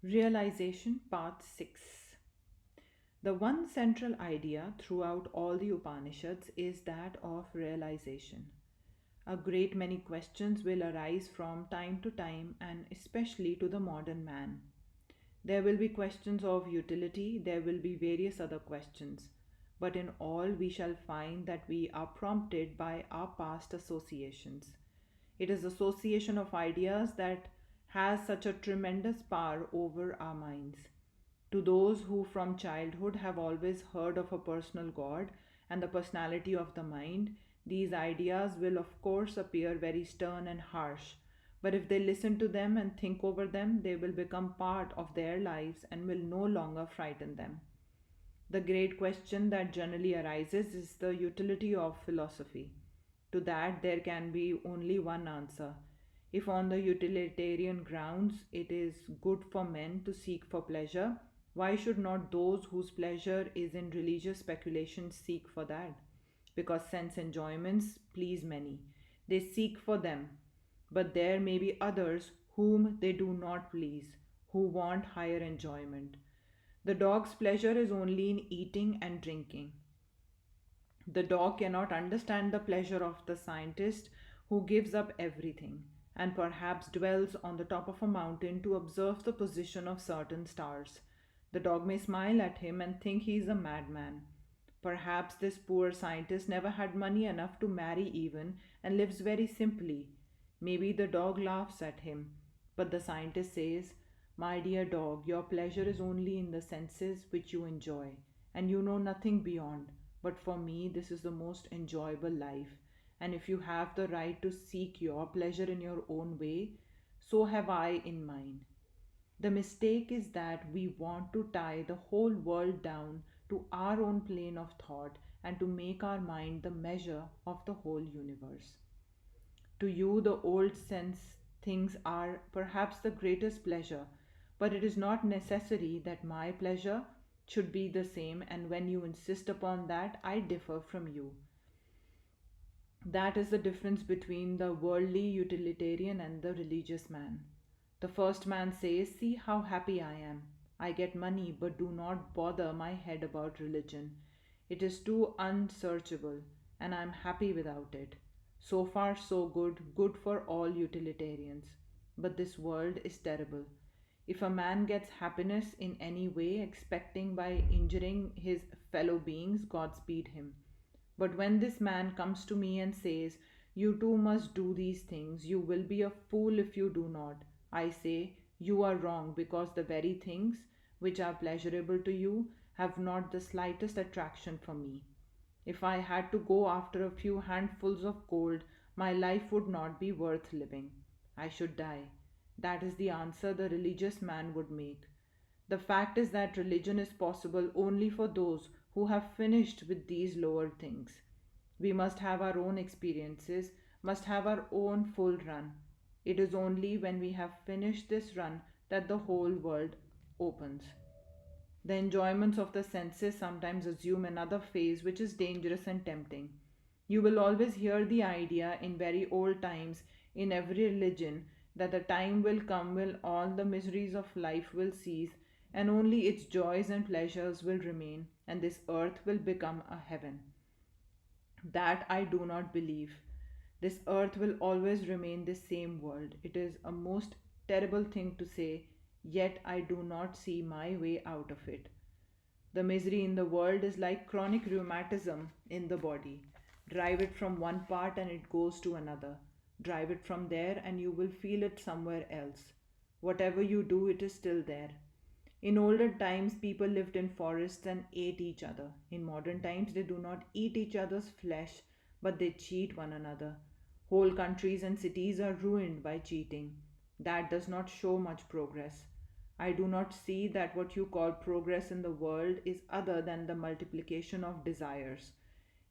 Realization Part 6. The one central idea throughout all the Upanishads is that of realization. A great many questions will arise from time to time and especially to the modern man. There will be questions of utility, there will be various other questions, but in all we shall find that we are prompted by our past associations. It is association of ideas that has such a tremendous power over our minds. To those who from childhood have always heard of a personal God and the personality of the mind, these ideas will of course appear very stern and harsh. But if they listen to them and think over them, they will become part of their lives and will no longer frighten them. The great question that generally arises is the utility of philosophy. To that, there can be only one answer. If on the utilitarian grounds it is good for men to seek for pleasure, why should not those whose pleasure is in religious speculation seek for that? Because sense enjoyments please many. They seek for them. But there may be others whom they do not please, who want higher enjoyment. The dog's pleasure is only in eating and drinking. The dog cannot understand the pleasure of the scientist who gives up everything and perhaps dwells on the top of a mountain to observe the position of certain stars. The dog may smile at him and think he is a madman. Perhaps this poor scientist never had money enough to marry even and lives very simply. Maybe the dog laughs at him, but the scientist says, "My dear dog, your pleasure is only in the senses which you enjoy, and you know nothing beyond. But for me, this is the most enjoyable life, and if you have the right to seek your pleasure in your own way, so have I in mine." The mistake is that we want to tie the whole world down to our own plane of thought and to make our mind the measure of the whole universe. To you, the old sense things are perhaps the greatest pleasure, but it is not necessary that my pleasure should be the same, and when you insist upon that, I differ from you. That is the difference between the worldly utilitarian and the religious man. The first man says, "See how happy I am. I get money, but do not bother my head about religion. It is too unsearchable, and I am happy without it." So far, so good, good for all utilitarians. But this world is terrible. If a man gets happiness in any way, expecting by injuring his fellow beings, Godspeed him. But when this man comes to me and says, "You too must do these things, you will be a fool if you do not," I say, "You are wrong, because the very things which are pleasurable to you have not the slightest attraction for me. If I had to go after a few handfuls of gold, my life would not be worth living. I should die." That is the answer the religious man would make. The fact is that religion is possible only for those who have finished with these lower things. We must have our own experiences, must have our own full run. It is only when we have finished this run that the whole world opens. The enjoyments of the senses sometimes assume another phase which is dangerous and tempting. You will always hear the idea in very old times in every religion that the time will come when all the miseries of life will cease and only its joys and pleasures will remain, and this earth will become a heaven. That I do not believe. This earth will always remain the same world. It is a most terrible thing to say, yet I do not see my way out of it. The misery in the world is like chronic rheumatism in the body. Drive it from one part and it goes to another. Drive it from there and you will feel it somewhere else. Whatever you do, it is still there. In older times, people lived in forests and ate each other. In modern times, they do not eat each other's flesh, but they cheat one another. Whole countries and cities are ruined by cheating. That does not show much progress. I do not see that what you call progress in the world is other than the multiplication of desires.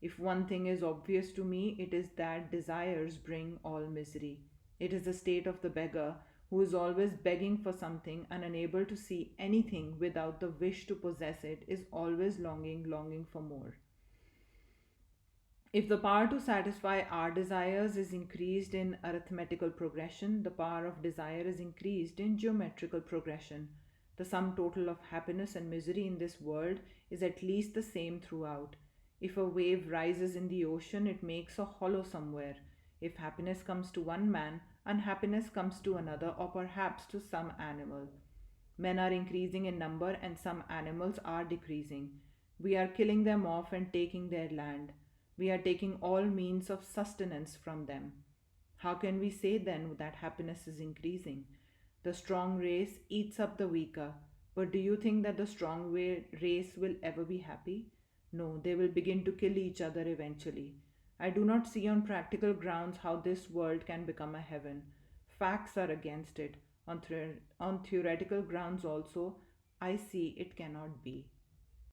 If one thing is obvious to me, it is that desires bring all misery. It is the state of the beggar who is always begging for something and unable to see anything without the wish to possess it, is always longing for more. If the power to satisfy our desires is increased in arithmetical progression, the power of desire is increased in geometrical progression. The sum total of happiness and misery in this world is at least the same throughout. If a wave rises in the ocean, it makes a hollow somewhere. If happiness comes to one man, unhappiness comes to another, or perhaps to some animal. Men are increasing in number and some animals are decreasing. We are killing them off and taking their land. We are taking all means of sustenance from them. How can we say then that happiness is increasing? The strong race eats up the weaker. But do you think that the race will ever be happy? No, they will begin to kill each other eventually. I do not see on practical grounds how this world can become a heaven. Facts are against it. On theoretical grounds also, I see it cannot be.